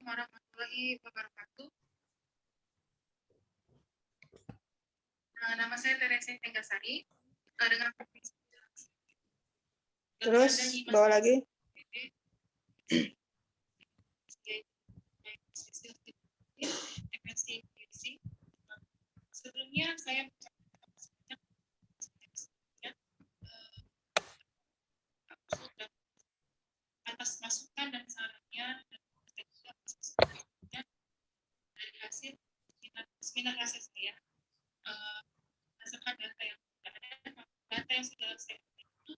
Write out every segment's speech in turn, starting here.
warahmatullahi wabarakatuh. Nama saya Teresa Tenggasari. Dengan terus bawa lagi. Sebelumnya saya atas masukan dan sarannya dari hasil seminar hasil saya berdasarkan data yang sudah saya itu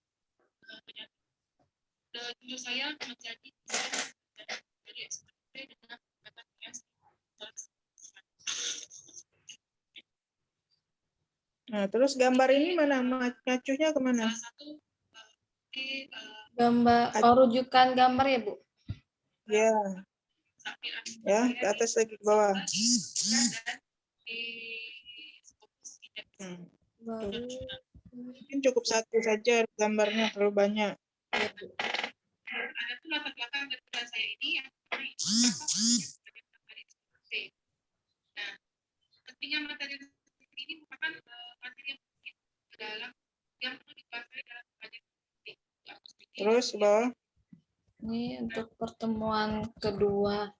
jujur saya menjadi dari SPT dengan kata Nah, terus gambar ini mana? Ngacuhnya kemana? salah satu Gambar, rujukan gambar ya, Bu? Ya. Ya, ke atas lagi ke bawah. Mungkin cukup satu saja gambarnya, terlalu banyak. Ada tuh latar belakang dari saya ini yang nah, pentingnya materi ini merupakan materi yang penting dalam yang perlu dipelajari dalam materi. Terus ke bawah. Ini untuk pertemuan kedua.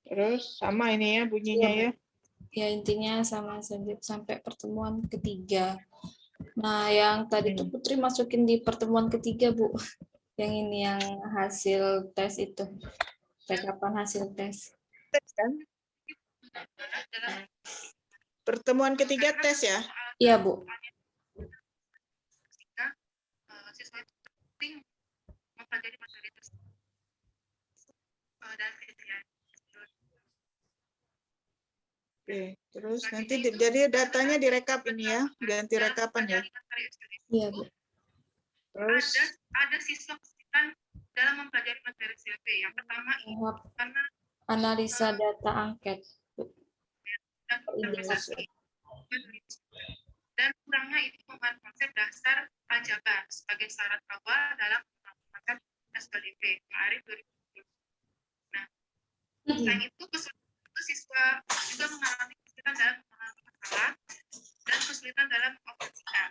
Terus sama ini ya bunyinya ya. Ya intinya sama saja sampai pertemuan ketiga. Nah yang tadi tuh Putri masukin di pertemuan ketiga, Bu. Yang ini yang hasil tes itu. Rekapan hasil tes. Tes kan? Pertemuan ketiga tes ya? Iya, Bu. Siswa itu penting mempelajari materi tersebut dan Oke, terus nanti jadi datanya direkap ini ya, ganti rekapan ya. Iya, Bu. Terus ada siswa kesulitan dalam mempelajari materi CLP. Yang pertama karena analisa data angket. Dan kurangnya itu memahami konsep dasar aljabar sebagai syarat awal dalam penerapan SPDP Maret 2020. Nah, selain itu kesulitan siswa juga mengalami kesulitan dalam memahami masalah dan kesulitan dalam mengoperasikan.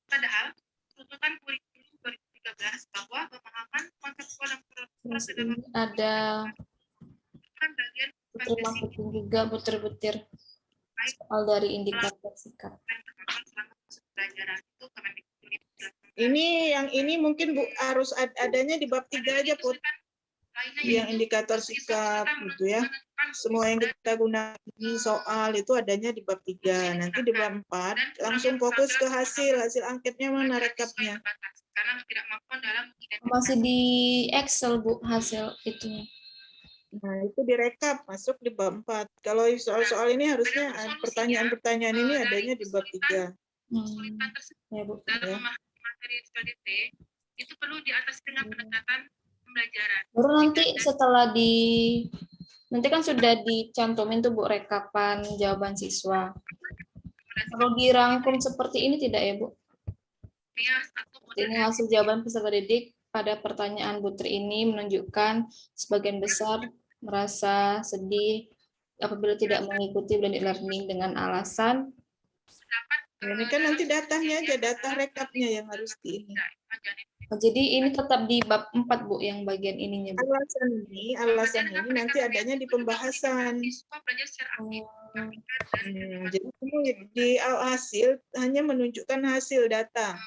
Padahal tuntutan kurikulum 2013 bahwa pemahaman konseptual dan prosedur ada bagian Putri masukin juga butir-butir soal dari indikator sikap. Ini yang ini mungkin Bu harus adanya di bab 3 aja, Put. Yang indikator sikap gitu ya. Semua yang kita gunakan soal itu adanya di bab 3. Nanti di bab 4 langsung fokus ke hasil angketnya mana rekapnya. Masih di Excel, Bu, hasil itunya. Nah, itu direkap masuk di bab 4. Kalau soal-soal ini harusnya pertanyaan-pertanyaan ini adanya di bab 3. Ya, Bu. Dalam memahami materi SPDP itu perlu diatasi dengan pendekatan pembelajaran. Baru nanti setelah nanti kan sudah dicantumin tuh, Bu, rekapan jawaban siswa. Kalau dirangkum seperti ini tidak ya, Bu? Ini hasil jawaban peserta didik pada pertanyaan Putri ini menunjukkan sebagian besar merasa sedih apabila tidak mengikuti blended learning dengan alasan. Ini kan nanti datanya aja, data rekapnya yang harus di ini. Jadi ini tetap di bab 4, Bu, yang bagian ininya, Bu. Alasan ini nanti adanya di pembahasan. Jadi di hasil hanya menunjukkan hasil data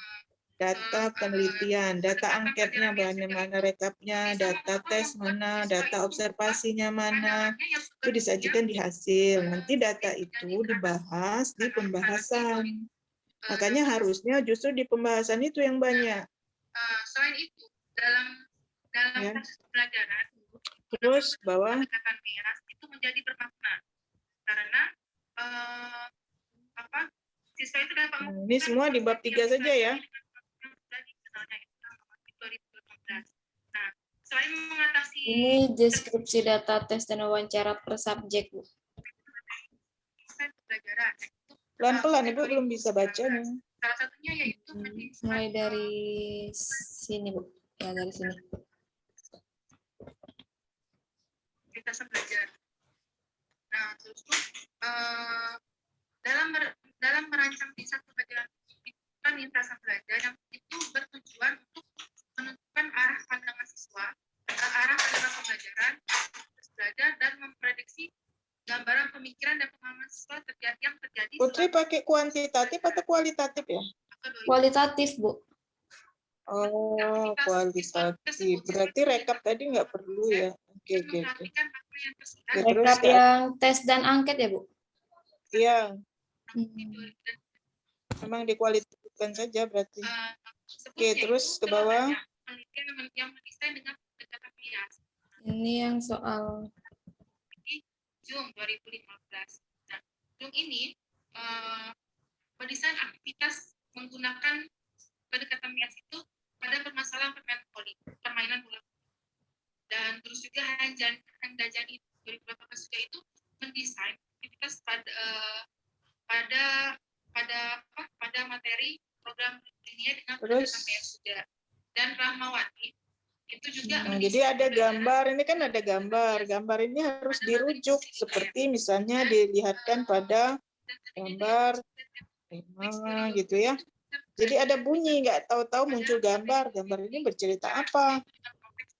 penelitian, data angketnya mana rekapnya, data tes mana, data observasinya mana, itu disajikan di hasil. Nanti data itu dibahas di pembahasan. Makanya harusnya justru di pembahasan itu yang banyak. Selain itu, dalam proses pembelajaran, terus bawah itu menjadi bermakna karena siswa itu dapat ini semua di bab 3 saja ya. Nah, selain mengatasi ini deskripsi data tes dan wawancara per subjek, Bu. Pelan-pelan Ibu belum bisa bacanya. Salah satunya yaitu mulai dari sini, Bu. Ya, dari sini. lintasan belajar. Nah, terus tuh dalam merancang desain pembelajaran kan lintasan belajar yang itu bertujuan untuk menentukan arah pandangan siswa, arah pandangan pembelajaran, belajar dan memprediksi gambaran pemikiran dan pemahaman siswa yang terjadi. Putri pakai kuantitatif atau kualitatif ya? Kualitatif, Bu. Oh, kualitatif. Berarti rekap tadi nggak perlu ya? Oke. Ya, terus Rekap yang tes dan angket ya, Bu? iya. Memang dikualitatifkan saja berarti. Oke, terus ke bawah. Ini yang soal Zoom 2015. Nah, Zoom ini mendesain aktivitas menggunakan pendekatan MIAS itu pada permasalahan permainan bola. Dan terus juga Handajani 2018 juga itu mendesain aktivitas pada materi program dunia dengan pendekatan MIAS juga. Dan Rahmawati itu juga jadi ada gambar, ini kan ada gambar. Gambar ini harus dirujuk seperti misalnya dilihatkan pada gambar 5 gitu ya. Jadi ada bunyi, nggak tahu-tahu muncul gambar. Gambar ini bercerita apa?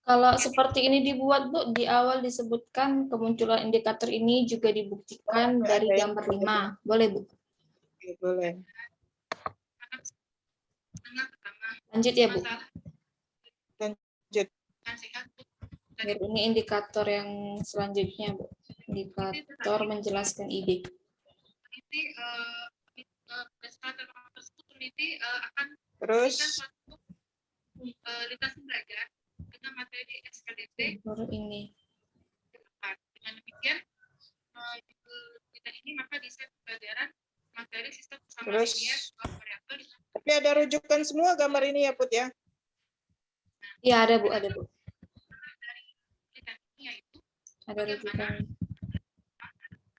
kalau seperti ini dibuat, Bu, di awal disebutkan kemunculan indikator ini juga dibuktikan dari gambar 5. Boleh, Bu? Oke, boleh. Lanjut ya, Bu. Lanjut. Ini indikator yang selanjutnya, Bu. Indikator menjelaskan ide. Terus lintasan belajar dengan materi SKDT baru ini. Dengan demikian kita ini maka desain pembelajaran materi sistem persamaan linear variabel. Tapi ada rujukan semua gambar ini ya, Put ya? Iya, ada, Bu, ada, Bu. Ada rujukan.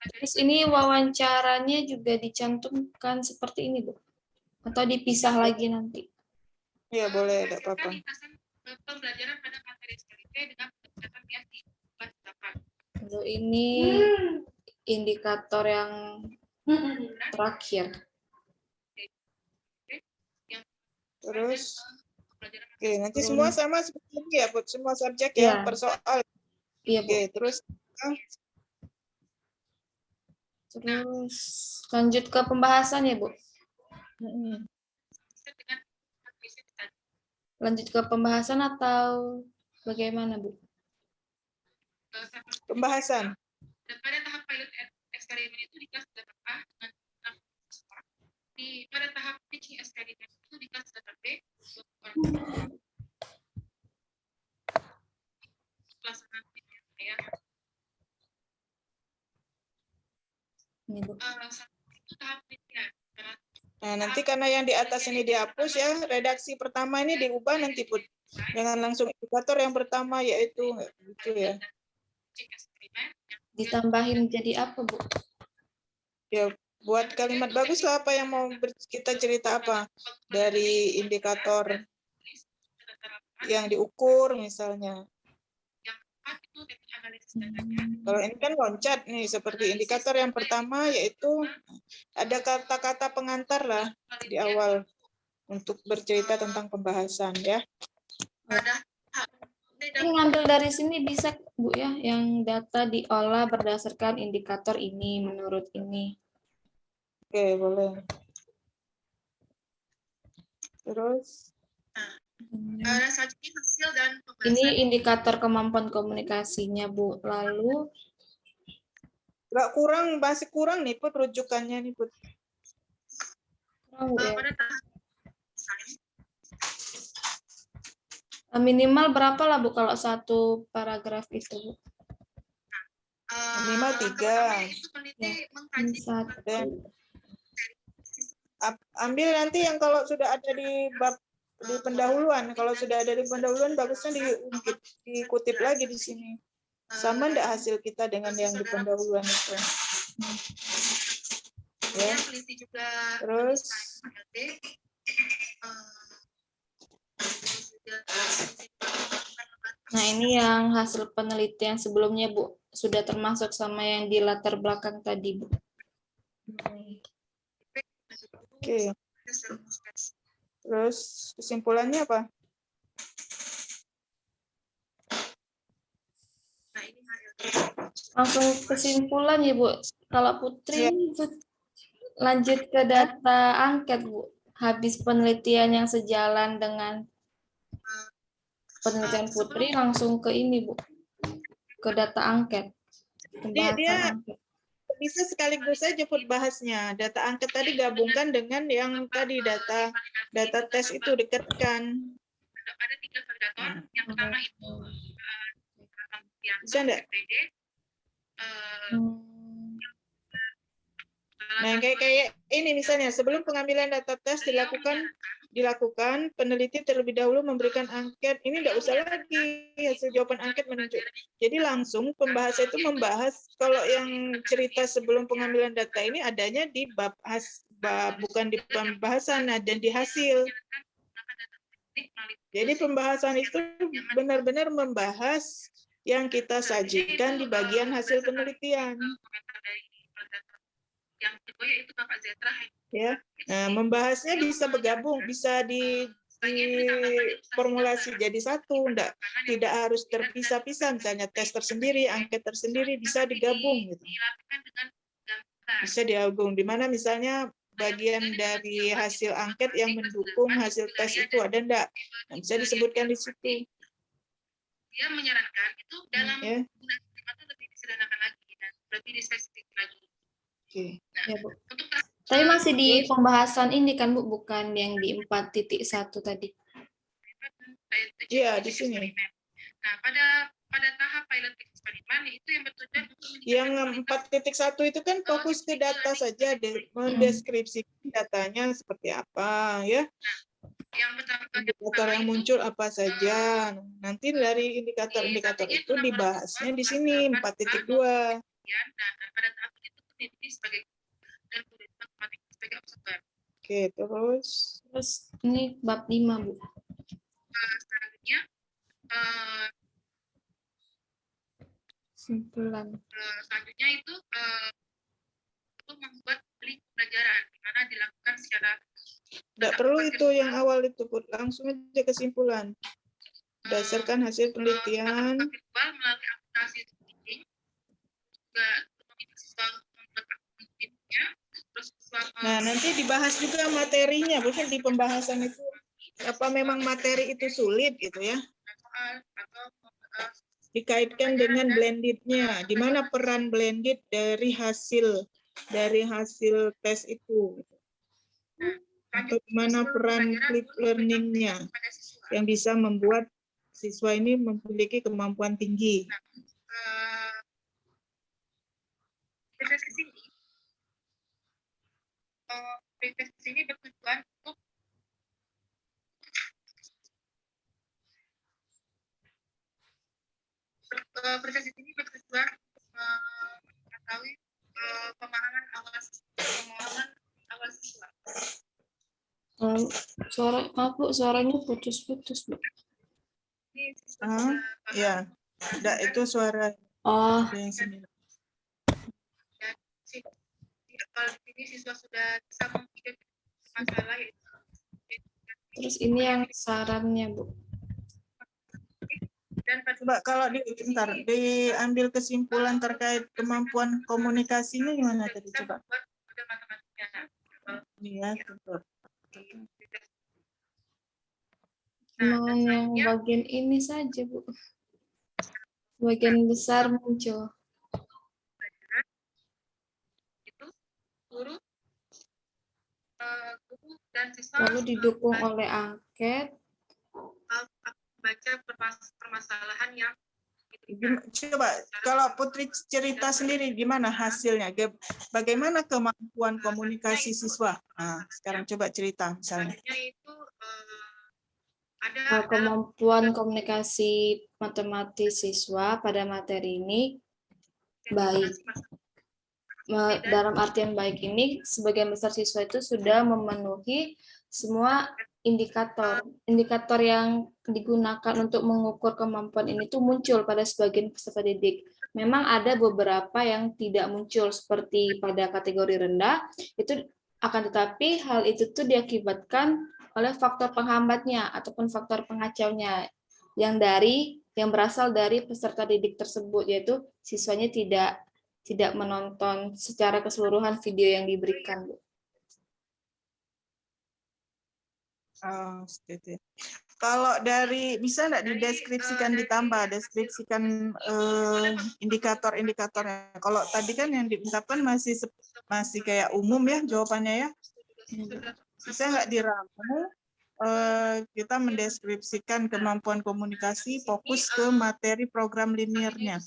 Terus ini wawancaranya juga dicantumkan seperti ini, Bu? Atau dipisah lagi nanti? Iya, boleh, tidak apa-apa. Pembelajaran pada materi SKDT dengan pendekatan MIAS di kelas 8. Lalu ini indikator yang terakhir. Terus, oke, nanti semua sama seperti ini ya, Put? Semua subjek ya, per soal. Iya, Bu. Oke, terus lanjut ke pembahasan ya, Bu. Lanjut ke pembahasan atau bagaimana, Bu? Pembahasan. Dan pada tahap pilot eksperimen itu di kelas 8A dengan 6 pada tahap teaching eksperimen itu di kelas 8B kelas 6 ya. Ini, Bu. Itu tahap penelitian. Nah, nanti karena yang di atas ini dihapus ya, redaksi pertama ini diubah nanti, Put. Jangan langsung indikator yang pertama, yaitu gitu ya. Ditambahin jadi apa, Bu? Ya, buat kalimat bagus lah, apa yang mau kita cerita apa dari indikator yang diukur misalnya. Kalau ini kan loncat nih, seperti indikator yang pertama yaitu ada kata-kata pengantar lah di awal untuk bercerita tentang pembahasan ya. Ini ngambil dari sini bisa, Bu ya, yang data diolah berdasarkan indikator ini menurut ini. Oke, boleh. Terus hasil dan ini indikator kemampuan komunikasinya, Bu. Lalu nggak kurang, masih kurang nih, Put, rujukannya nih, Put. kurang, Bu, ya. Minimal berapa lah, Bu, kalau satu paragraf itu, Bu? Minimal 3. Ya, satu. Ambil nanti yang kalau sudah ada di bab di pendahuluan. Kalau sudah ada di pendahuluan, bagusnya dikutip lagi di sini. Sama enggak hasil kita dengan yang di pendahuluan itu? Ya. Terus Nah, ini yang hasil penelitian sebelumnya, Bu. sudah termasuk sama yang di latar belakang tadi, Bu. Oke. Terus kesimpulannya apa? Nah, ini Langsung kesimpulan ya, Bu. Kalau Putri Ya. lanjut ke data angket, Bu. Habis penelitian yang sejalan dengan penelitian Putri, langsung ke ini, Bu. Ke data angket. Pembahasan Dia angket. bisa sekaligus saja Put bahasnya. Data angket tadi gabungkan dengan yang tadi data tes itu dekatkan. ada 3 validator. Yang pertama itu yang Bisa enggak? PPD. Nah, kayak ini misalnya sebelum pengambilan data tes dilakukan, peneliti terlebih dahulu memberikan angket. Ini enggak usah lagi hasil jawaban angket menunjuk. Jadi langsung pembahasan itu membahas kalau yang cerita sebelum pengambilan data ini adanya di bab bukan di pembahasan dan di hasil. Jadi pembahasan itu benar-benar membahas yang kita sajikan di bagian hasil penelitian. Yang kedua yaitu Bapak Zetra. Ya, nah membahasnya bisa bergabung, bisa diformulasi jadi satu, tidak harus terpisah-pisah. Misalnya tes tersendiri, angket tersendiri bisa digabung, gitu. Bisa digabung. Di mana misalnya bagian dari hasil angket yang mendukung hasil tes itu ada enggak? Nah, bisa disebutkan di situ. Dia menyarankan itu dalam itu lebih disederhanakan lagi dan lebih dispesifikkan lagi. Oke. Nah, Ya, Bu. untuk Tapi masih di pembahasan ini kan, Bu, bukan yang di 4.1 tadi. Iya, di sini. Nah, pada tahap pilot eksperimen itu yang bertujuan untuk yang 4.1 itu kan fokus ke data saja, mendeskripsikan datanya seperti apa, ya. Yang pertama Indikator yang muncul apa saja. Nanti dari indikator-indikator itu dibahasnya di sini 4.2. Nah, pada tahap itu peneliti sebagai dan matematik sebagai observer. Oke, terus ini bab 5, Bu. Selanjutnya Kesimpulan. Selanjutnya itu membuat link pembelajaran di mana dilakukan secara tidak perlu itu yang awal itu, Put. Langsung aja kesimpulan. Berdasarkan hasil penelitian. Virtual melalui aplikasi teaching juga siswa membuat aktivitasnya. Nah, nanti dibahas juga materinya, bukan di pembahasan itu. Apa memang materi itu sulit gitu ya? Dikaitkan dengan blended-nya, di mana peran blended dari hasil tes itu, atau di mana peran flip learning-nya yang bisa membuat siswa ini memiliki kemampuan tinggi. Tes ini bertujuan untuk proses ini bertujuan mengetahui pemahaman awal siswa. Suaranya putus-putus, Bu. Ya, enggak, itu suara. Oh. Yang sini. Kalau di sini siswa sudah bisa mengidentifikasi masalah. Terus ini yang sarannya, Bu. Coba kalau diambil kesimpulan terkait kemampuan komunikasinya gimana tadi, coba. Iya, betul. Cuma yang bagian ini saja, Bu. Bagian besar muncul. Itu guru dan siswa lalu didukung oleh angket. Baca permasalahan yang coba kalau Putri cerita sendiri gimana hasilnya, bagaimana kemampuan komunikasi siswa. Nah, sekarang coba cerita misalnya. Itu kemampuan komunikasi matematis siswa pada materi ini baik. Dalam artian baik ini, sebagian besar siswa itu sudah memenuhi semua indikator yang digunakan untuk mengukur kemampuan ini tuh muncul pada sebagian peserta didik. memang ada beberapa yang tidak muncul seperti pada kategori rendah, itu akan tetapi hal itu tuh diakibatkan oleh faktor penghambatnya ataupun faktor pengacaunya yang berasal dari peserta didik tersebut, yaitu siswanya tidak menonton secara keseluruhan video yang diberikan, Bu. Oh, gitu. Kalau dari bisa nggak dideskripsikan, ditambah deskripsikan indikator-indikatornya. Kalau tadi kan yang diungkapkan masih kayak umum ya jawabannya ya. Bisa nggak diramu kita mendeskripsikan kemampuan komunikasi fokus ke materi program linearnya.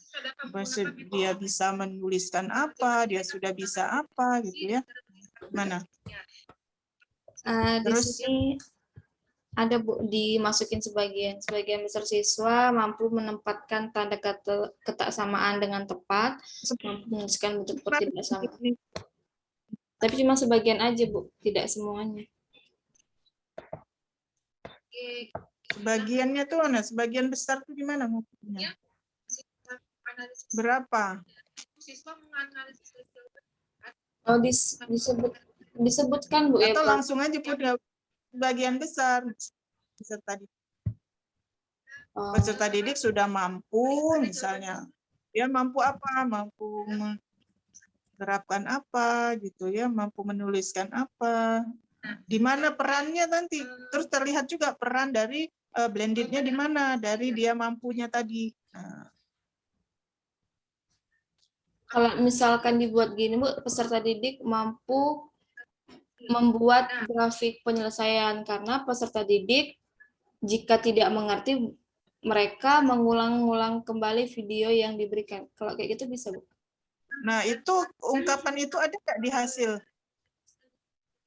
Dia bisa menuliskan apa, dia sudah bisa apa gitu ya. Mana? Di Terus sini ada, Bu, dimasukin sebagian besar siswa mampu menempatkan tanda kata ketaksamaan dengan tepat, mampu menuliskan bentuk ketidaksamaan. Tapi cuma sebagian aja, Bu, tidak semuanya. sebagiannya tuh mana? Sebagian besar tuh gimana maksudnya? Berapa? Oh, disebutkan, Bu, ya, Atau Bu. langsung aja punya sebagian besar peserta didik. Oh, Peserta didik sudah mampu, misalnya dia mampu apa? Mampu menerapkan apa gitu ya, mampu menuliskan apa. Di mana perannya nanti? Terus terlihat juga peran dari blendednya di mana? Dari dia mampunya tadi. Nah, kalau misalkan dibuat gini, Bu, peserta didik mampu membuat grafik penyelesaian karena peserta didik jika tidak mengerti mereka mengulang-ulang kembali video yang diberikan. Kalau kayak gitu bisa, Bu? nah itu ungkapan itu ada nggak di hasil?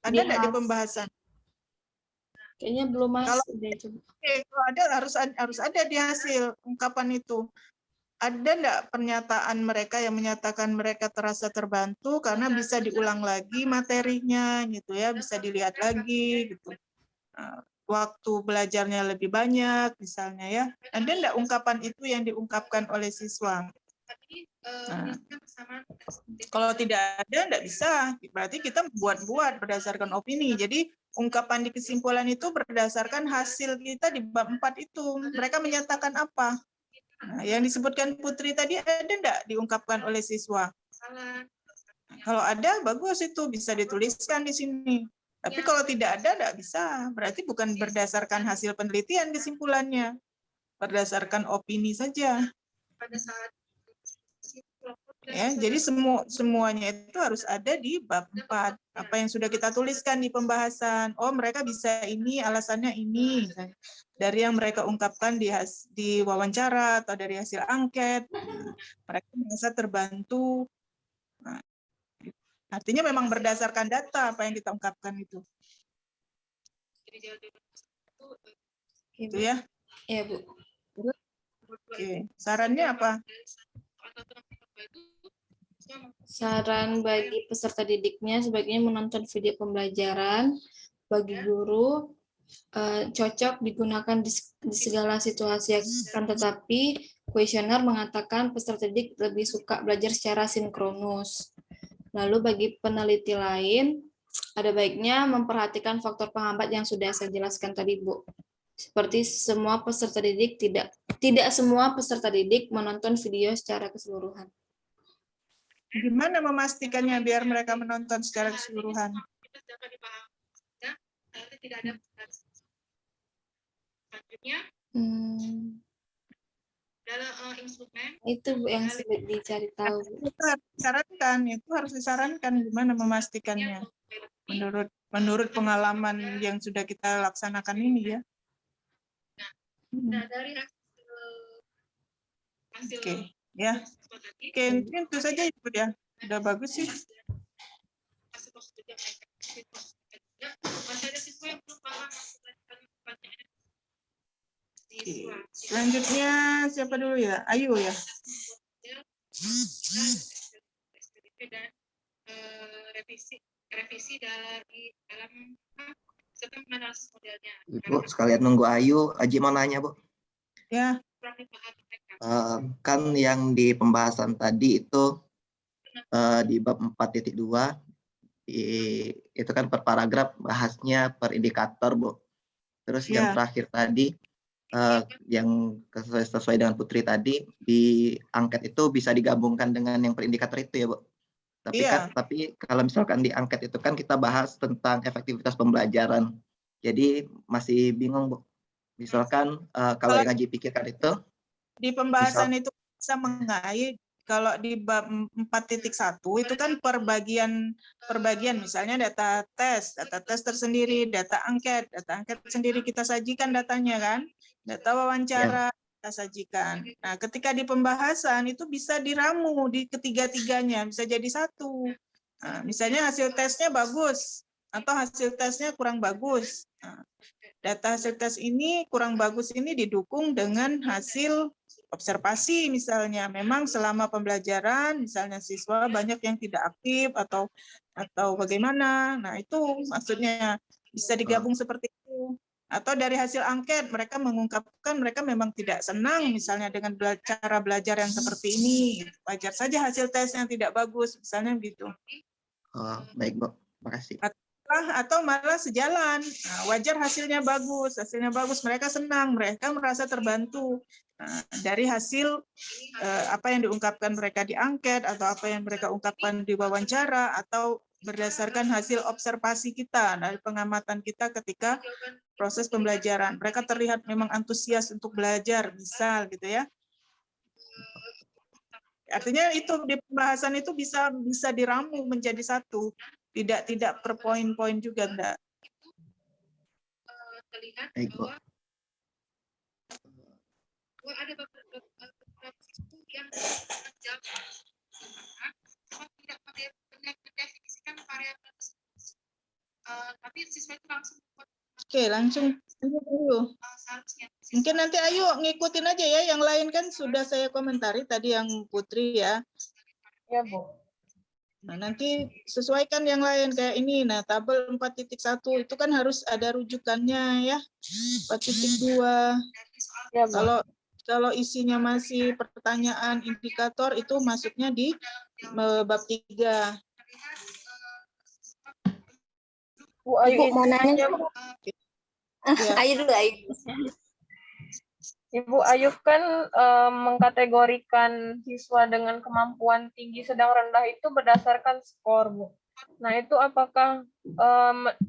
Ada nggak di pembahasan? Kayaknya belum Kalau masuk deh, coba. kalau ada harus ada di hasil ungkapan itu. Ada nggak pernyataan mereka yang menyatakan mereka terasa terbantu karena bisa diulang lagi materinya gitu ya, bisa dilihat lagi gitu. Waktu belajarnya lebih banyak misalnya ya. Ada nggak ungkapan itu yang diungkapkan oleh siswa? Nah, kalau tidak ada, nggak bisa. Berarti kita buat-buat berdasarkan opini. Jadi ungkapan di kesimpulan itu berdasarkan hasil kita di bab 4 itu. Mereka menyatakan apa? Nah, yang disebutkan Putri tadi ada enggak diungkapkan oleh siswa? Kalau ada, bagus itu bisa dituliskan di sini. Tapi kalau tidak ada, enggak bisa. Berarti bukan berdasarkan hasil penelitian kesimpulannya. Berdasarkan opini saja. Ya, jadi semuanya itu harus ada di bab 4. Apa yang sudah kita tuliskan di pembahasan. Oh, mereka bisa ini, alasannya ini. Dari yang mereka ungkapkan di wawancara atau dari hasil angket. Mereka merasa terbantu. Nah, artinya memang berdasarkan data apa yang kita ungkapkan itu. Itu ya. Iya, Bu. Oke, sarannya apa? Saran bagi peserta didiknya sebaiknya menonton video pembelajaran. Bagi guru, cocok digunakan di segala situasi, akan tetapi kuesioner mengatakan peserta didik lebih suka belajar secara sinkronus. Lalu bagi peneliti lain, ada baiknya memperhatikan faktor penghambat yang sudah saya jelaskan tadi, Bu. Seperti semua peserta didik tidak semua peserta didik menonton video secara keseluruhan. Gimana memastikannya biar mereka menonton secara keseluruhan? Itu, Bu, yang sulit dicari tahu. Itu harus disarankan gimana memastikannya. Menurut pengalaman yang sudah kita laksanakan ini ya. Oke, ya. Oke, itu saja Ibu ya. Sudah bagus sih. Oke. Selanjutnya siapa dulu ya? Ayu ya. Revisi dalam Ibu sekalian nunggu Ayu, Aji mau nanya, Bu. Ya. Kan yang di pembahasan tadi itu di bab 4.2 itu kan per paragraf bahasnya per indikator, Bu. Terus yang terakhir tadi yang sesuai dengan Putri tadi, di angket itu bisa digabungkan dengan yang per indikator itu ya, Bu. Tapi kalau misalkan di angket itu kan kita bahas tentang efektivitas pembelajaran. Jadi masih bingung, Bu. Misalkan kalau yang Haji pikirkan itu di pembahasan itu bisa mengait. Kalau di bab 4.1 itu kan perbagian misalnya data tes tersendiri, data angket sendiri kita sajikan datanya kan, data wawancara kita sajikan. Nah, ketika di pembahasan itu bisa diramu di ketiga-tiganya, bisa jadi satu. Nah, misalnya hasil tesnya bagus atau hasil tesnya kurang bagus. Nah, data hasil tes ini kurang bagus ini didukung dengan hasil observasi misalnya. Memang selama pembelajaran misalnya siswa banyak yang tidak aktif atau bagaimana. Nah, itu maksudnya bisa digabung seperti itu. Atau dari hasil angket mereka mengungkapkan mereka memang tidak senang misalnya dengan cara belajar yang seperti ini. Wajar saja hasil tes yang tidak bagus misalnya gitu. Baik, Bu. Makasih. Atau malah sejalan. Nah, wajar hasilnya bagus mereka senang, mereka merasa terbantu dari hasil apa yang diungkapkan mereka di angket atau apa yang mereka ungkapkan di wawancara atau berdasarkan hasil observasi kita dari pengamatan kita ketika proses pembelajaran. Mereka terlihat memang antusias untuk belajar, misal gitu ya. Artinya itu di pembahasan itu bisa diramu menjadi satu. Tidak per poin-poin juga, enggak. Terlihat bahwa ada beberapa itu yang menjawab tidak mendefinisikan variabel tersebut. Tapi siswa itu langsung langsung dulu. Mungkin nanti Ayu ngikutin aja ya, yang lain kan sudah saya komentari tadi yang Putri ya. Ya, Bu. Nah, nanti sesuaikan yang lain kayak ini. Nah, tabel 4.1 itu kan harus ada rujukannya ya. 4.2. Ya, Bu. Kalau isinya masih pertanyaan indikator itu masuknya di bab 3. Bu Ayu, mau nanya. Ayu dulu, Ayu. Ibu Ayu kan mengkategorikan siswa dengan kemampuan tinggi sedang rendah itu berdasarkan skor, Bu. Nah, itu apakah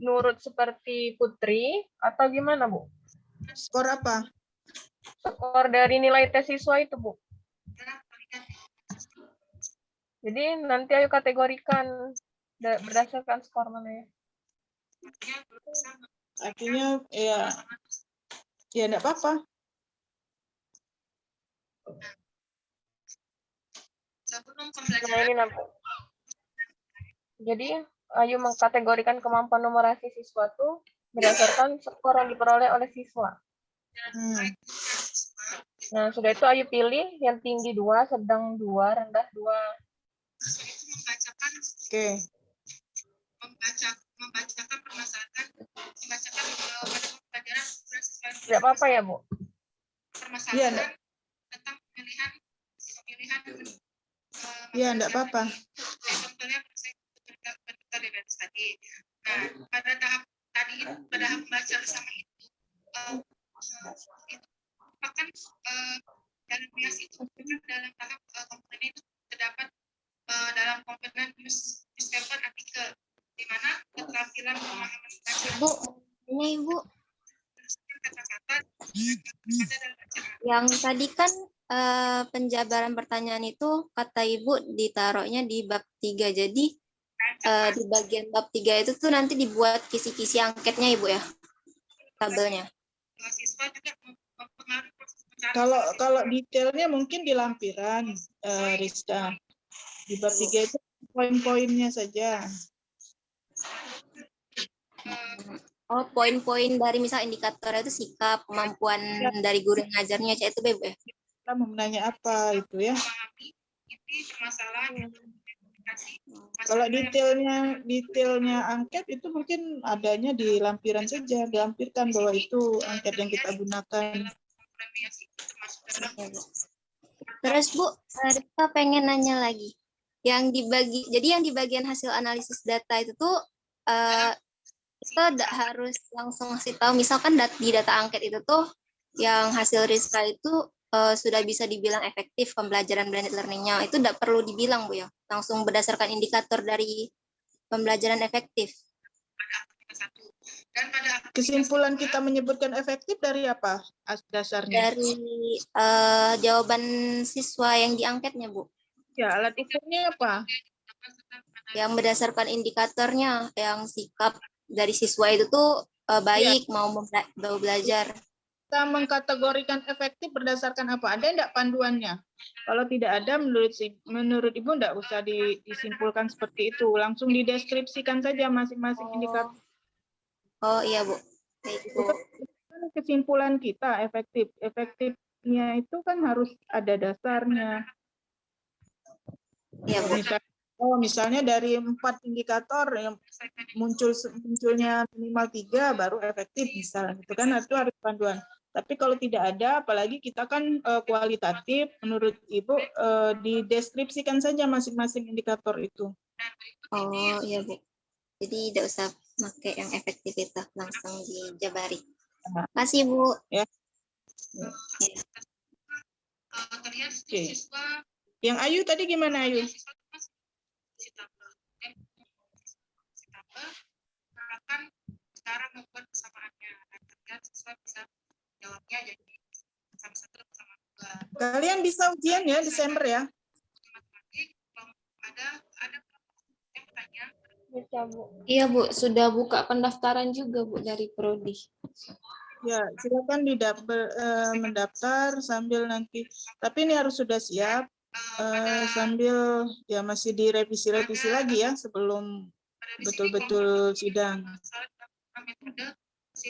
menurut seperti Putri atau gimana, Bu? Skor apa? Skor dari nilai tes siswa itu, Bu. Jadi nanti Ayu kategorikan berdasarkan skor mana ya? Artinya ya enggak apa-apa. Nah, ini Bu. Jadi Ayu mengkategorikan kemampuan numerasi siswa itu berdasarkan skor yang diperoleh oleh siswa. Nah, sudah itu Ayu pilih yang tinggi 2, sedang 2, rendah 2. Oke. Membacakan permasalahan, membacakan pelajaran tidak apa-apa ya, Bu? Permasalahan tentang pemilihan iya, enggak apa-apa. Contohnya saya tadi. Nah, pada tahap membaca bersama itu bahkan dalam bias itu dalam tahap komponen itu terdapat dalam komponen newspaper artikel di mana keterampilan pemahaman baca Bu, ini Ibu. kata-kata dalam bacaan. Yang tadi kan penjabaran pertanyaan itu kata Ibu ditaruhnya di bab 3. Jadi di bagian bab 3 itu tuh nanti dibuat kisi-kisi angketnya Ibu ya, tabelnya. Siswa juga mempengaruhi proses Kalau detailnya mungkin di lampiran, Rizka. Di bab 3 itu poin-poinnya saja. Oh, poin-poin dari misal indikator itu sikap, kemampuan dari guru ngajarnya, itu Ibu ya? Kita mau menanya apa itu ya? Kalau detailnya angket itu mungkin adanya di lampiran saja, dilampirkan bahwa itu angket yang kita gunakan. Terus Bu, Rika pengen nanya lagi. Jadi yang di bagian hasil analisis data itu tuh kita tidak harus langsung ngasih tahu. Misalkan di data angket itu tuh yang hasil Rizka itu sudah bisa dibilang efektif pembelajaran blended learning-nya. Itu tidak perlu dibilang Bu ya. Langsung berdasarkan indikator dari pembelajaran efektif. Dan pada Kesimpulan kita menyebutkan efektif dari apa dasarnya? Dari jawaban siswa yang diangketnya Bu. Ya, alat ukurnya apa? Yang berdasarkan indikatornya, yang sikap dari siswa itu tuh baik, mau belajar. Kita mengkategorikan efektif berdasarkan apa? Ada enggak panduannya? Kalau tidak ada, menurut Ibu enggak usah disimpulkan seperti itu. Langsung dideskripsikan saja masing-masing indikator. Oh iya Bu. Baik Bu. Kan kesimpulan kita efektif. Efektifnya itu kan harus ada dasarnya. Iya Bu. Misalnya dari 4 indikator yang munculnya minimal 3 baru efektif misalnya. Itu kan itu harus panduan. Tapi kalau tidak ada, apalagi kita kan kualitatif, menurut Ibu dideskripsikan saja masing-masing indikator itu. Oh iya Bu. Jadi tidak usah pakai yang efektif itu, langsung dijabari. Terima kasih Bu. Ya. Oke. Yang Ayu tadi gimana Ayu? cara membuat persamaannya dan terlihat siswa bisa jawabnya jadi sama satu sama dua. Kalian bisa ujian ya Desember ya? Matematik ada yang bertanya. Bisa Bu. Iya Bu, sudah buka pendaftaran juga Bu dari Prodi. Ya, silakan mendaftar sambil nanti. Tapi ini harus sudah siap sambil ya masih direvisi-revisi lagi ya sebelum betul-betul sidang.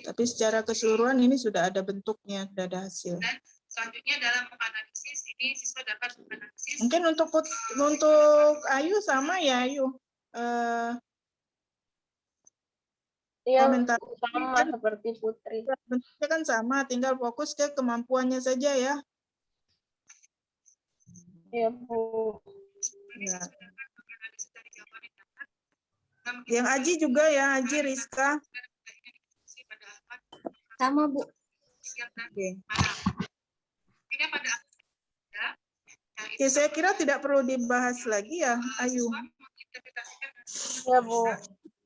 Tapi secara keseluruhan ini sudah ada bentuknya, sudah ada hasil. Dan selanjutnya dalam analisis ini siswa dapat menganalisis. Mungkin untuk Ayu sama ya Ayu. Iya, Komentar sama seperti Putri. bentuknya kan sama, tinggal fokus ke kemampuannya saja ya. Iya Bu. Ya. Yang Aji juga ya, Aji Rizka. Sama Bu. Oke. Oke, saya kira tidak perlu dibahas lagi ya, Ayu. Iya Bu.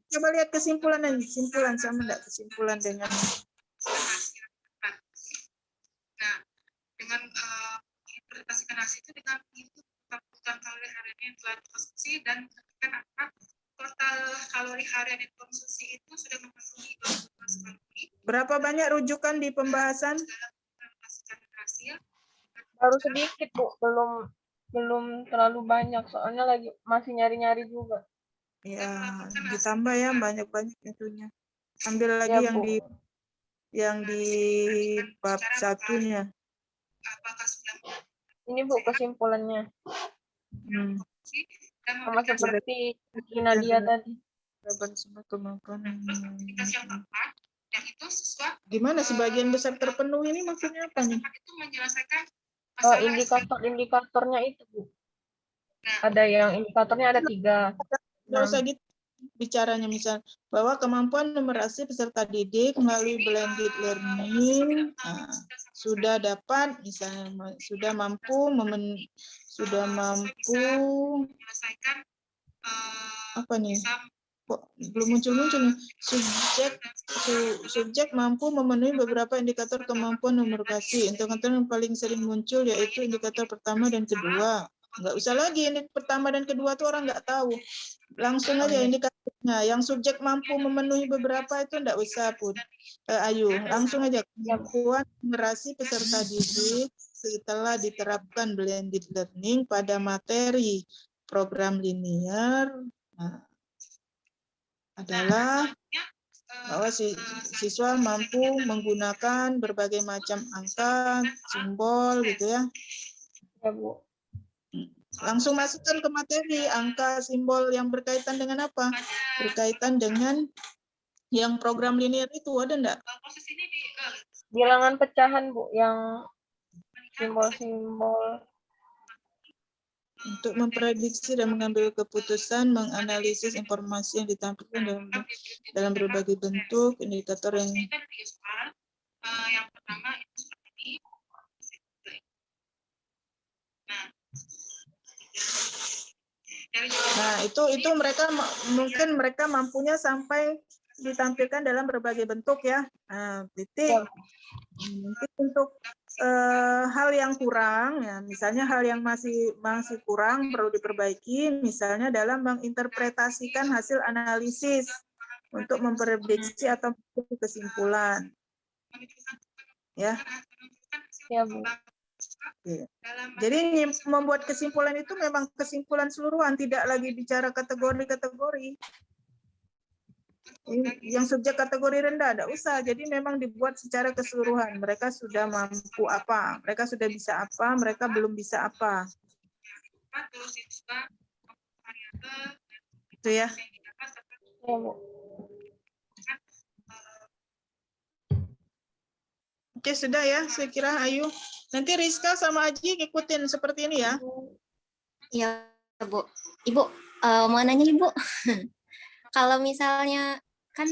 Coba lihat kesimpulan sama enggak kesimpulan dengan Nah, dengan interpretasikan hasil itu dengan itu kebutuhan kalori harian yang telah dikonsumsi dan menentukan apakah total kalori harian yang dikonsumsi itu sudah memenuhi 20 kalori. berapa banyak rujukan di pembahasan? Baru sedikit Bu, belum terlalu banyak soalnya lagi masih nyari-nyari juga. Ya, ditambah ya banyak-banyak itunya. Ambil lagi Ya, yang di bab satunya. Ini Bu kesimpulannya. Sama seperti Nadia tadi. Semua kemampuan. Gimana sebagian besar terpenuhi ini maksudnya apa nih? Indikator-indikatornya itu Bu. Ada yang indikatornya ada 3. Nggak usah gitu bicaranya, misal bahwa kemampuan numerasi peserta didik melalui blended learning sudah dapat, misalnya sudah mampu apa nih? Kok belum muncul nih? Subjek mampu memenuhi beberapa indikator kemampuan numerasi. Indikator yang paling sering muncul yaitu indikator pertama dan kedua. Nggak usah lagi indikator pertama dan kedua tuh orang nggak tahu. Langsung aja indikatornya. Yang subjek mampu memenuhi beberapa itu nggak usah pun. Ayu, langsung aja kemampuan numerasi peserta didik setelah diterapkan blended learning pada materi program linear. Adalah bahwa siswa mampu menggunakan berbagai macam angka, simbol gitu ya. Ya Bu. Langsung masukkan ke materi, angka, simbol yang berkaitan dengan apa? Berkaitan dengan yang program linear itu, ada enggak? Bilangan pecahan Bu, yang simbol-simbol untuk memprediksi dan mengambil keputusan, menganalisis informasi yang ditampilkan dalam berbagai bentuk, indikator yang Ini kan 3 soal. Yang pertama itu seperti ini. Nah, itu mereka mungkin mereka mampunya sampai ditampilkan dalam berbagai bentuk ya. Nah, titik. Mungkin untuk hal yang kurang ya, misalnya hal yang masih kurang perlu diperbaiki, misalnya dalam menginterpretasikan hasil analisis untuk memprediksi atau kesimpulan. Ya. Ya, Bu. Oke. Jadi membuat kesimpulan itu memang kesimpulan seluruhan, tidak lagi bicara kategori-kategori. Yang subjek kategori rendah tidak usah, jadi memang dibuat secara keseluruhan. Mereka sudah mampu apa, mereka sudah bisa apa, mereka belum bisa apa. Itu ya. Ya, Bu. Oke, sudah ya, saya kira Ayu. Nanti Rizka sama Aji ngikutin seperti ini ya. Iya, Bu. Ibu, mau nanya Ibu. Kalau misalnya kan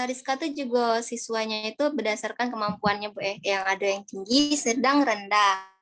Rizka tuh juga siswanya itu berdasarkan kemampuannya Bu, yang ada yang tinggi, sedang, rendah.